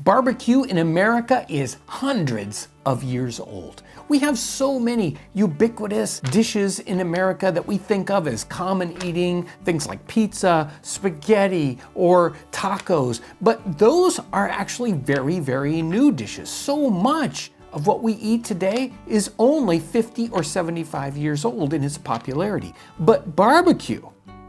Barbecue in America is hundreds of years old. We have so many ubiquitous dishes in America that we think of as common eating, things like pizza, spaghetti, or tacos, but those are actually very, very new dishes. So much of what we eat today is only 50 or 75 years old in its popularity. But barbecue,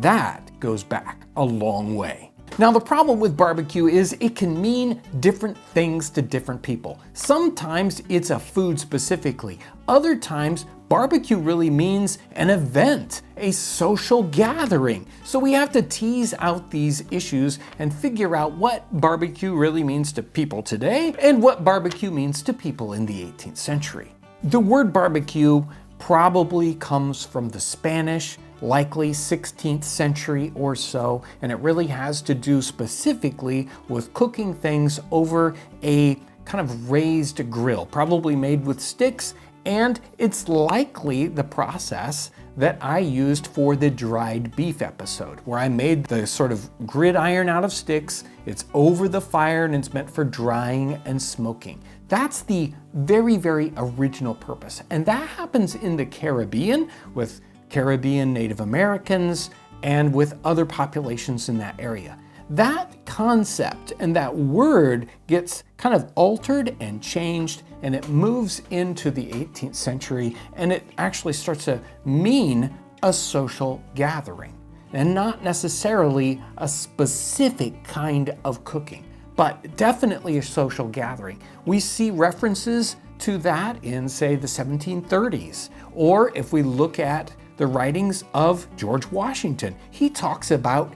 that goes back a long way. Now, the problem with barbecue is it can mean different things to different people. Sometimes it's a food specifically. Other times, barbecue really means an event, a social gathering. So we have to tease out these issues and figure out what barbecue really means to people today and what barbecue means to people in the 18th century. The word barbecue probably comes from the Spanish, likely 16th century or so, and it really has to do specifically with cooking things over a kind of raised grill, probably made with sticks, and it's likely the process that I used for the dried beef episode, where I made the sort of gridiron out of sticks. It's over the fire and it's meant for drying and smoking. That's the very, very original purpose. And that happens in the Caribbean with Caribbean Native Americans and with other populations in that area. That concept and that word gets kind of altered and changed, and it moves into the 18th century, and it actually starts to mean a social gathering and not necessarily a specific kind of cooking, but definitely a social gathering. We see references to that in, say, the 1730s, or if we look at the writings of George Washington, he talks about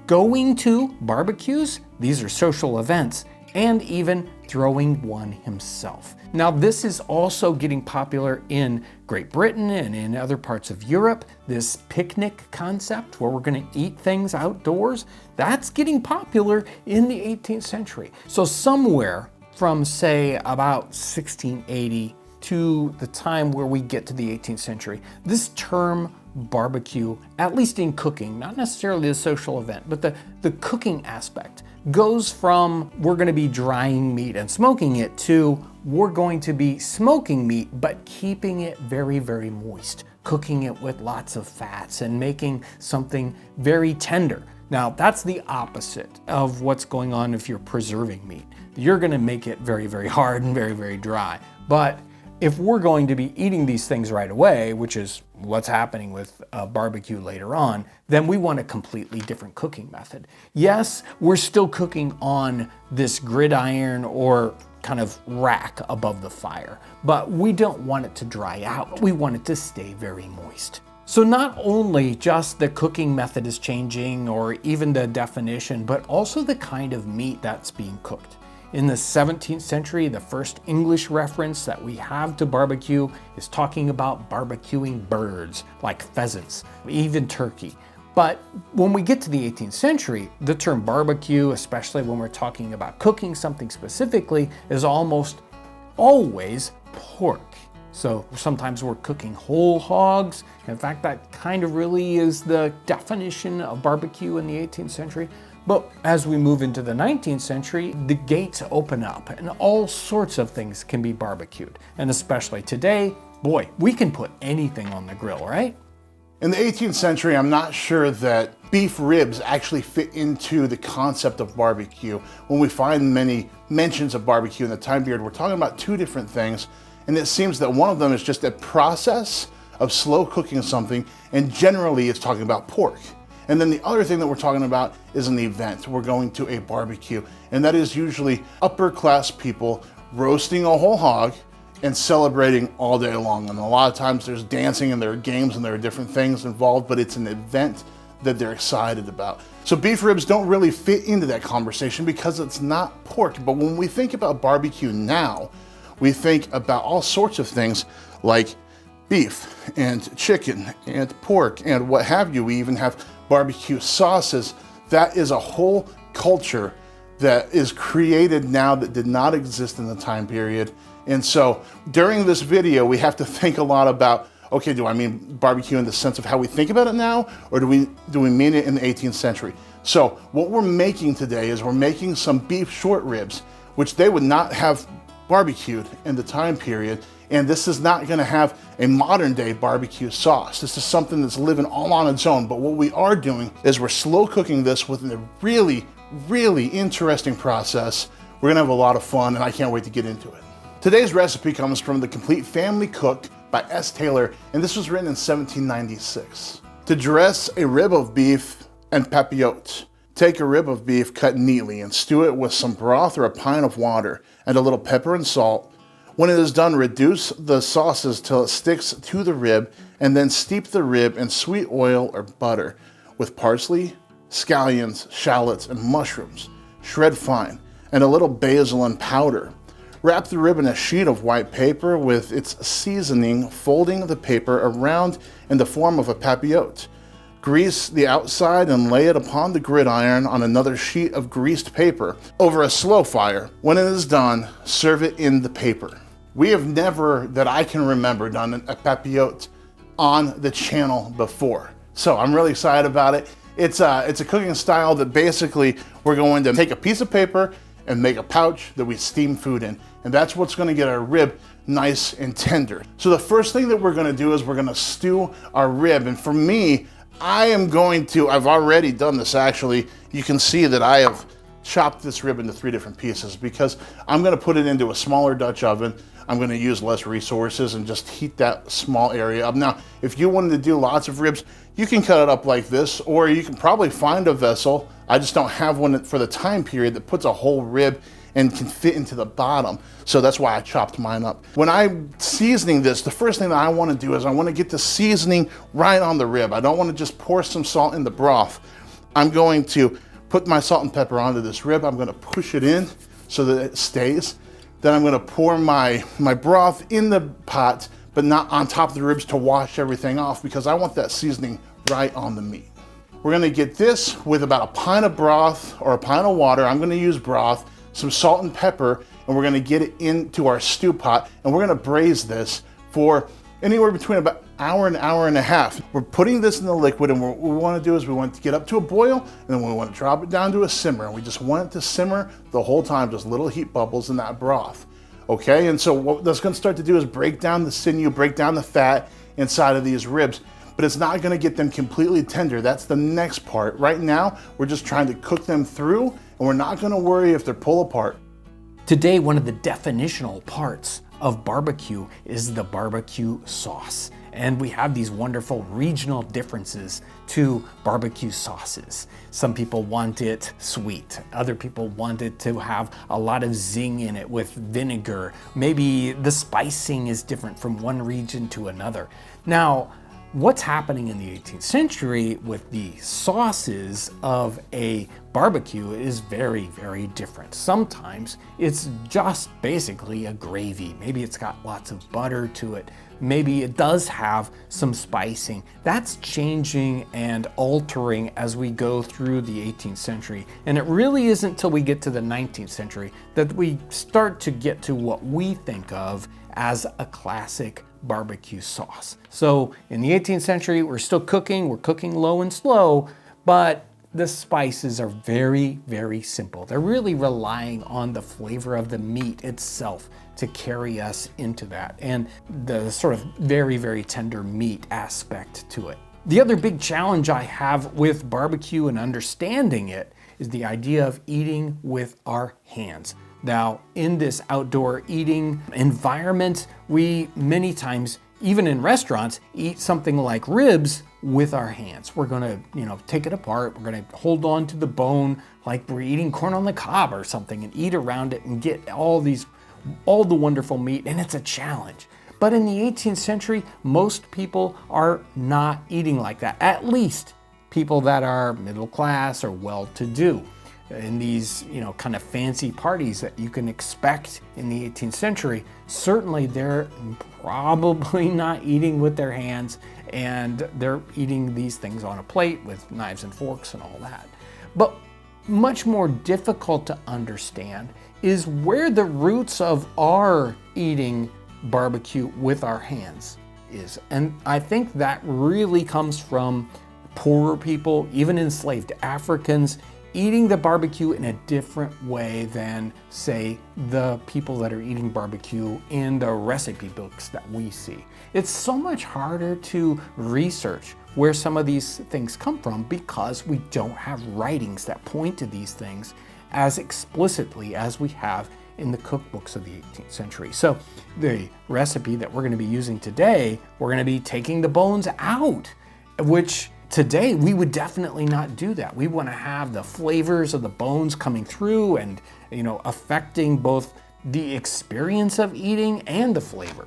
going to barbecues, these are social events, and even throwing one himself. Now, this is also getting popular in Great Britain and in other parts of Europe. This picnic concept where we're going to eat things outdoors, that's getting popular in the 18th century. So somewhere from, say, about 1680 to the time where we get to the 18th century, this term barbecue, at least in cooking, not necessarily the social event, but the cooking aspect, goes from we're going to be drying meat and smoking it to we're going to be smoking meat but keeping it very, very moist, cooking it with lots of fats and making something very tender. Now, that's the opposite of what's going on if you're preserving meat. You're going to make it very, very hard and very, very dry. But if we're going to be eating these things right away, which is what's happening with barbecue later on, then we want a completely different cooking method. Yes, we're still cooking on this gridiron or kind of rack above the fire, but we don't want it to dry out. We want it to stay very moist. So not only just the cooking method is changing or even the definition, but also the kind of meat that's being cooked. In the 17th century, the first English reference that we have to barbecue is talking about barbecuing birds, like pheasants, even turkey. But when we get to the 18th century, the term barbecue, especially when we're talking about cooking something specifically, is almost always pork. So sometimes we're cooking whole hogs. In fact, that kind of really is the definition of barbecue in the 18th century. But as we move into the 19th century, the gates open up and all sorts of things can be barbecued. And especially today, boy, we can put anything on the grill, right? In the 18th century, I'm not sure that beef ribs actually fit into the concept of barbecue. When we find many mentions of barbecue in the time period, we're talking about two different things. And it seems that one of them is just a process of slow cooking something, and generally it's talking about pork. And then the other thing that we're talking about is an event. We're going to a barbecue, and that is usually upper class people roasting a whole hog and celebrating all day long. And a lot of times there's dancing and there are games and there are different things involved, but it's an event that they're excited about. So beef ribs don't really fit into that conversation because it's not pork. But when we think about barbecue now, we think about all sorts of things like beef and chicken and pork and what have you. We even have barbecue sauces. That is a whole culture that is created now that did not exist in the time period. And so during this video, we have to think a lot about, okay, do I mean barbecue in the sense of how we think about it now, or do we mean it in the 18th century? So what we're making today is we're making some beef short ribs. which they would not have barbecued in the time period. And this is not gonna have a modern day barbecue sauce. This is something that's living all on its own. But what we are doing is we're slow cooking this with a really, really interesting process. We're gonna have a lot of fun, and I can't wait to get into it. Today's recipe comes from The Complete Family Cook by S. Taylor, and this was written in 1796. To dress a rib of beef and papillote, take a rib of beef cut neatly and stew it with some broth or a pint of water and a little pepper and salt. When it is done, reduce the sauces till it sticks to the rib, and then steep the rib in sweet oil or butter with parsley, scallions, shallots, and mushrooms. Shred fine, and a little basil and powder. Wrap the rib in a sheet of white paper with its seasoning, folding the paper around in the form of a papillote. Grease the outside and lay it upon the gridiron on another sheet of greased paper over a slow fire. When it is done, serve it in the paper. We have never, that I can remember, done a papillote on the channel before. So I'm really excited about it. It's a cooking style that basically we're going to take a piece of paper and make a pouch that we steam food in. And that's what's gonna get our rib nice and tender. So the first thing that we're gonna do is we're gonna stew our rib. And for me, I've already done this actually. You can see that I have chopped this rib into 3 different pieces because I'm gonna put it into a smaller Dutch oven. I'm gonna use less resources and just heat that small area up. Now, if you wanted to do lots of ribs, you can cut it up like this, or you can probably find a vessel. I just don't have one for the time period that puts a whole rib and can fit into the bottom. So that's why I chopped mine up. When I'm seasoning this, the first thing that I wanna do is I wanna get the seasoning right on the rib. I don't wanna just pour some salt in the broth. I'm going to put my salt and pepper onto this rib. I'm gonna push it in so that it stays. Then I'm gonna pour my broth in the pot, but not on top of the ribs to wash everything off because I want that seasoning right on the meat. We're gonna get this with about a pint of broth or a pint of water. I'm gonna use broth, some salt and pepper, and we're gonna get it into our stew pot, and we're gonna braise this for anywhere between about an hour and a half. We're putting this in the liquid, and what we wanna do is we want it to get up to a boil, and then we wanna drop it down to a simmer, and we just want it to simmer the whole time, just little heat bubbles in that broth, okay? And so what that's gonna start to do is break down the sinew, break down the fat inside of these ribs, but it's not gonna get them completely tender. That's the next part. Right now, we're just trying to cook them through, and we're not gonna worry if they're pull apart. Today, one of the definitional parts of barbecue is the barbecue sauce. And we have these wonderful regional differences to barbecue sauces. Some people want it sweet. Other people want it to have a lot of zing in it with vinegar. Maybe the spicing is different from one region to another. Now, what's happening in the 18th century with the sauces of a barbecue is very, very different. Sometimes it's just basically a gravy. Maybe it's got lots of butter to it. Maybe it does have some spicing. That's changing and altering as we go through the 18th century. And it really isn't until we get to the 19th century that we start to get to what we think of as a classic barbecue sauce. So in the 18th century, we're still cooking, we're cooking low and slow, but the spices are very, very simple. They're really relying on the flavor of the meat itself to carry us into that, and the sort of very, very tender meat aspect to it. The other big challenge I have with barbecue and understanding it is the idea of eating with our hands. Now, in this outdoor eating environment, we many times, even in restaurants, eat something like ribs with our hands. We're gonna, take it apart. We're gonna hold on to the bone like we're eating corn on the cob or something and eat around it and get all the wonderful meat, and it's a challenge. But in the 18th century, most people are not eating like that. At least people that are middle class or well-to-do. In these, kind of fancy parties that you can expect in the 18th century, certainly they're probably not eating with their hands, and they're eating these things on a plate with knives and forks and all that. But much more difficult to understand is where the roots of our eating barbecue with our hands is. And I think that really comes from poorer people, even enslaved Africans, eating the barbecue in a different way than, say, the people that are eating barbecue in the recipe books that we see. It's so much harder to research where some of these things come from because we don't have writings that point to these things as explicitly as we have in the cookbooks of the 18th century. So the recipe that we're going to be using today, we're going to be taking the bones out, which today we would definitely not do that. We want to have the flavors of the bones coming through and, affecting both the experience of eating and the flavor.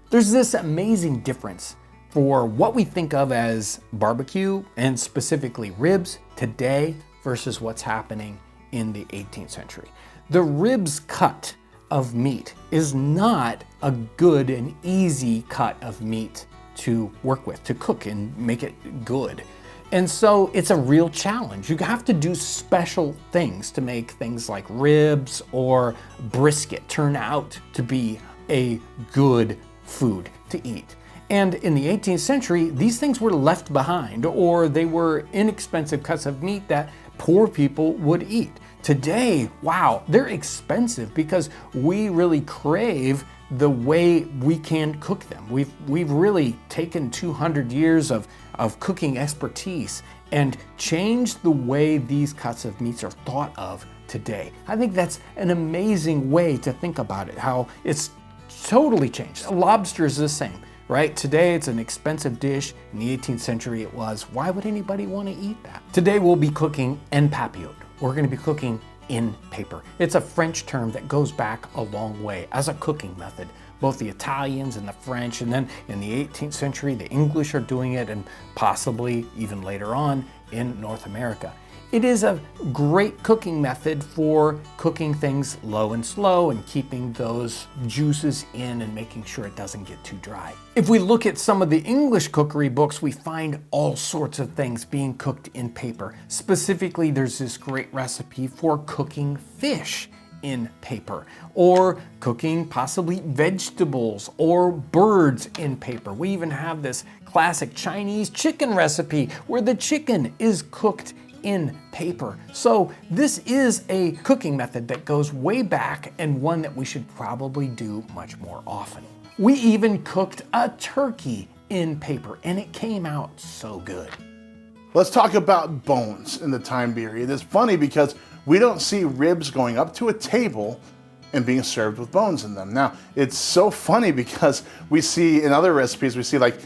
There's this amazing difference for what we think of as barbecue, and specifically ribs, today versus what's happening in the 18th century. The ribs cut of meat is not a good and easy cut of meat to work with, to cook and make it good. And so it's a real challenge. You have to do special things to make things like ribs or brisket turn out to be a good food to eat. And in the 18th century, these things were left behind, or they were inexpensive cuts of meat that poor people would eat. Today, wow, they're expensive because we really crave the way we can cook them. We've really taken 200 years of cooking expertise and changed the way these cuts of meats are thought of today. I think that's an amazing way to think about it, how it's totally changed. Lobster is the same, right? Today it's an expensive dish. In the 18th century it was. Why would anybody want to eat that? Today we'll be cooking en papillote. We're going to be cooking in paper. It's a French term that goes back a long way as a cooking method. Both the Italians and the French, and then in the 18th century, the English are doing it, and possibly even later on in North America. It is a great cooking method for cooking things low and slow and keeping those juices in and making sure it doesn't get too dry. If we look at some of the English cookery books, we find all sorts of things being cooked in paper. Specifically, there's this great recipe for cooking fish in paper, or cooking possibly vegetables or birds in paper. We even have this classic Chinese chicken recipe where the chicken is cooked in paper. So this is a cooking method that goes way back, and one that we should probably do much more often. We even cooked a turkey in paper, and it came out so good. Let's talk about bones in the time period. It's funny because we don't see ribs going up to a table and being served with bones in them. Now, it's so funny because we see in other recipes, we see like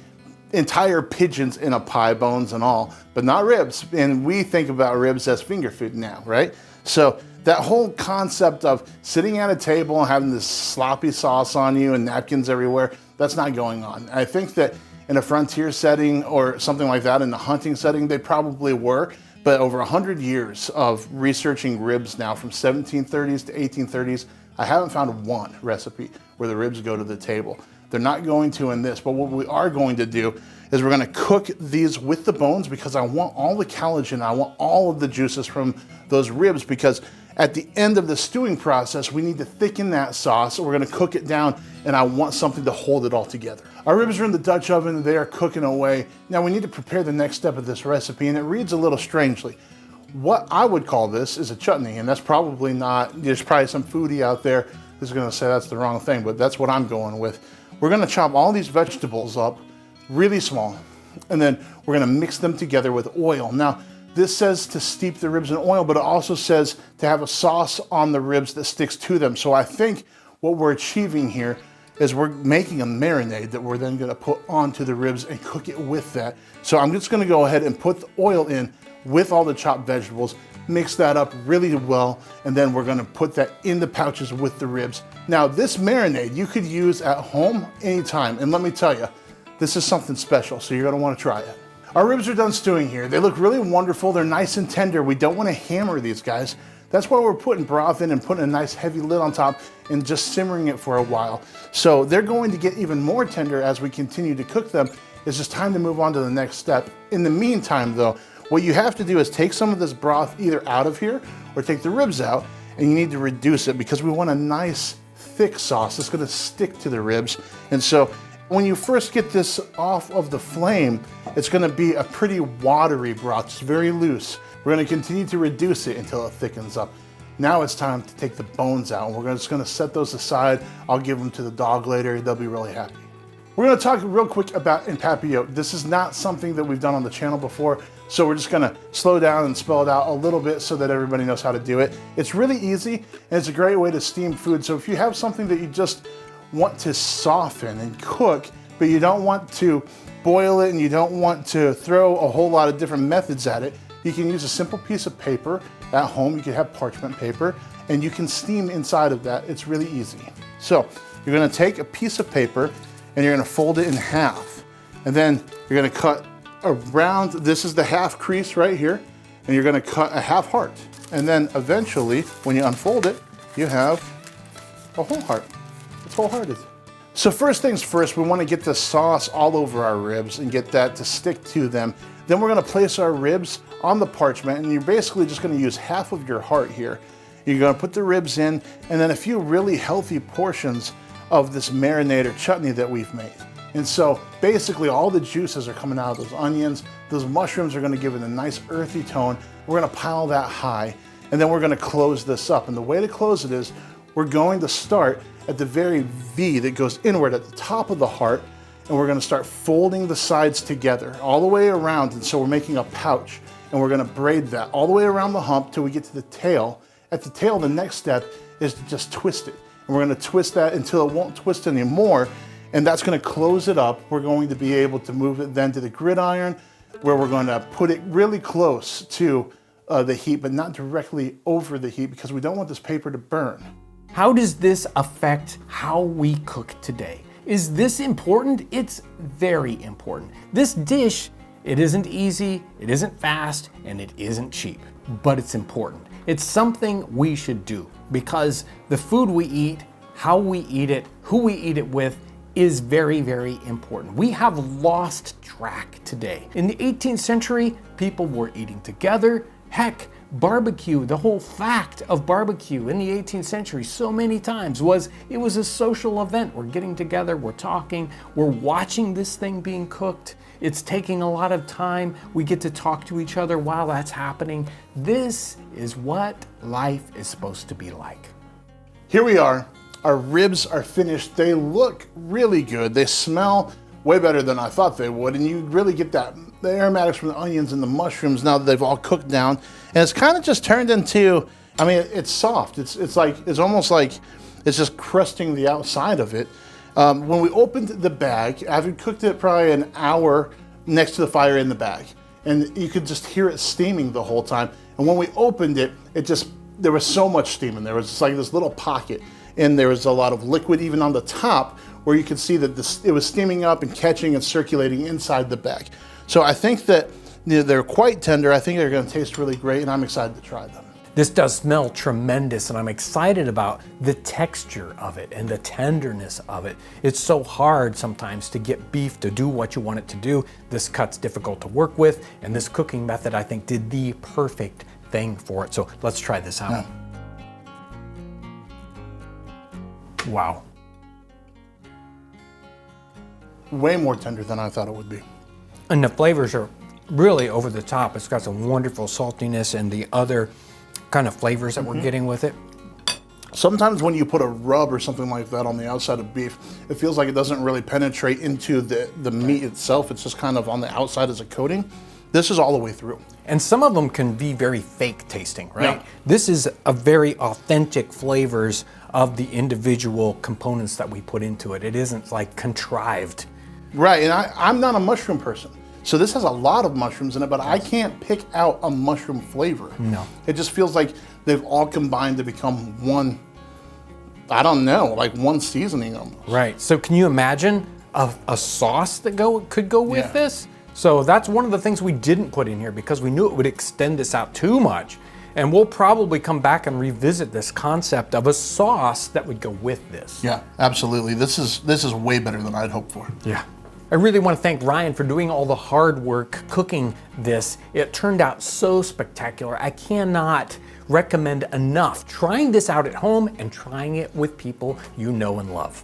entire pigeons in a pie, bones and all, but not ribs. And we think about ribs as finger food now, right? So that whole concept of sitting at a table and having this sloppy sauce on you and napkins everywhere, that's not going on. I think that in a frontier setting or something like that, in a hunting setting, they probably were. But over 100 years of researching ribs now, from 1730s to 1830s, I haven't found one recipe where the ribs go to the table. They're not going to in this, but what we are going to do is we're going to cook these with the bones, because I want all the collagen, I want all of the juices from those ribs, because at the end of the stewing process, we need to thicken that sauce. We're going to cook it down, and I want something to hold it all together. Our ribs are in the Dutch oven, and they are cooking away. Now we need to prepare the next step of this recipe, and it reads a little strangely. What I would call this is a chutney, and that's probably not, there's probably some foodie out there who's going to say that's the wrong thing, but that's what I'm going with. We're going to chop all these vegetables up really small, and then we're going to mix them together with oil. Now, this says to steep the ribs in oil, but it also says to have a sauce on the ribs that sticks to them. So I think what we're achieving here is we're making a marinade that we're then going to put onto the ribs and cook it with that. So I'm just going to go ahead and put the oil in with all the chopped vegetables, mix that up really well, and then we're going to put that in the pouches with the ribs. Now, this marinade you could use at home anytime, and let me tell you, this is something special, so you're going to want to try it. Our ribs are done stewing here. They look really wonderful. They're nice and tender. We don't want to hammer these guys. That's why we're putting broth in and putting a nice heavy lid on top and just simmering it for a while. So they're going to get even more tender as we continue to cook them. It's just time to move on to the next step. In the meantime, though, what you have to do is take some of this broth either out of here or take the ribs out, and you need to reduce it because we want a nice thick sauce that's going to stick to the ribs. And so When you first get this off of the flame, it's gonna be a pretty watery broth, it's very loose. We're gonna continue to reduce it until it thickens up. Now it's time to take the bones out, and we're just gonna set those aside. I'll give them to the dog later, they'll be really happy. We're gonna talk real quick about impapillote. This is not something that we've done on the channel before, so we're just gonna slow down and spell it out a little bit so that everybody knows how to do it. It's really easy, and it's a great way to steam food. So if you have something that you just want to soften and cook, but you don't want to boil it and you don't want to throw a whole lot of different methods at it, you can use a simple piece of paper at home. You can have parchment paper, and you can steam inside of that. It's really easy. So you're gonna take a piece of paper and you're gonna fold it in half. And then you're gonna cut around, this is the half crease right here, and you're gonna cut a half heart. And then eventually, when you unfold it, you have a whole heart. It's wholehearted. So first things first, we wanna get the sauce all over our ribs and get that to stick to them. Then we're gonna place our ribs on the parchment, and you're basically just gonna use half of your heart here. You're gonna put the ribs in, and then a few really healthy portions of this marinade or chutney that we've made. And so basically all the juices are coming out of those onions. Those mushrooms are gonna give it a nice earthy tone. We're gonna pile that high, and then we're gonna close this up. And the way to close it is we're going to start at the very V that goes inward at the top of the heart, and we're gonna start folding the sides together all the way around. And so we're making a pouch, and we're gonna braid that all the way around the hump till we get to the tail. At the tail, the next step is to just twist it. And we're gonna twist that until it won't twist anymore, and that's gonna close it up. We're going to be able to move it then to the gridiron, where we're gonna put it really close to the heat, but not directly over the heat, because we don't want this paper to burn. How does this affect how we cook today? Is this important? It's very important. This dish, it isn't easy, it isn't fast, and it isn't cheap, but it's important. It's something we should do, because the food we eat, how we eat it, who we eat it with, is very, very important. We have lost track today. In the 18th century, people were eating together. Heck, barbecue, the whole fact of barbecue in the 18th century so many times was it was a social event. We're getting together, we're talking, we're watching this thing being cooked. It's taking a lot of time. We get to talk to each other while that's happening. This is what life is supposed to be like. Here we are. Our ribs are finished. They look really good. They smell way better than I thought they would. And you really get the aromatics from the onions and the mushrooms now that they've all cooked down. And it's kind of just turned into, I mean, it's soft. It's almost like it's just crusting the outside of it. When we opened the bag, I've cooked it probably an hour next to the fire in the bag. And you could just hear it steaming the whole time. And when we opened it, there was so much steam in there. It was just like this little pocket. And there was a lot of liquid even on the top where you could see that it was steaming up and catching and circulating inside the bag. So I think that they're quite tender. I think they're gonna taste really great, and I'm excited to try them. This does smell tremendous, and I'm excited about the texture of it and the tenderness of it. It's so hard sometimes to get beef to do what you want it to do. This cut's difficult to work with, and this cooking method, I think, did the perfect thing for it. So let's try this out. Yeah. Wow. Way more tender than I thought it would be. And the flavors are really over the top. It's got some wonderful saltiness and the other kind of flavors that we're getting with it. Sometimes when you put a rub or something like that on the outside of beef, it feels like it doesn't really penetrate into the meat itself. It's just kind of on the outside as a coating. This is all the way through. And some of them can be very fake tasting, right? Yeah. This is a very authentic flavors of the individual components that we put into it. It isn't like contrived. Right, and I'm not a mushroom person. So this has a lot of mushrooms in it, but I can't pick out a mushroom flavor. No. It just feels like they've all combined to become one, I don't know, like one seasoning almost. Right, so can you imagine a sauce that could go with Yeah. this? So that's one of the things we didn't put in here because we knew it would extend this out too much. And we'll probably come back and revisit this concept of a sauce that would go with this. Yeah, absolutely. This is way better than I'd hoped for. Yeah. I really want to thank Ryan for doing all the hard work cooking this. It turned out so spectacular. I cannot recommend enough trying this out at home and trying it with people you know and love.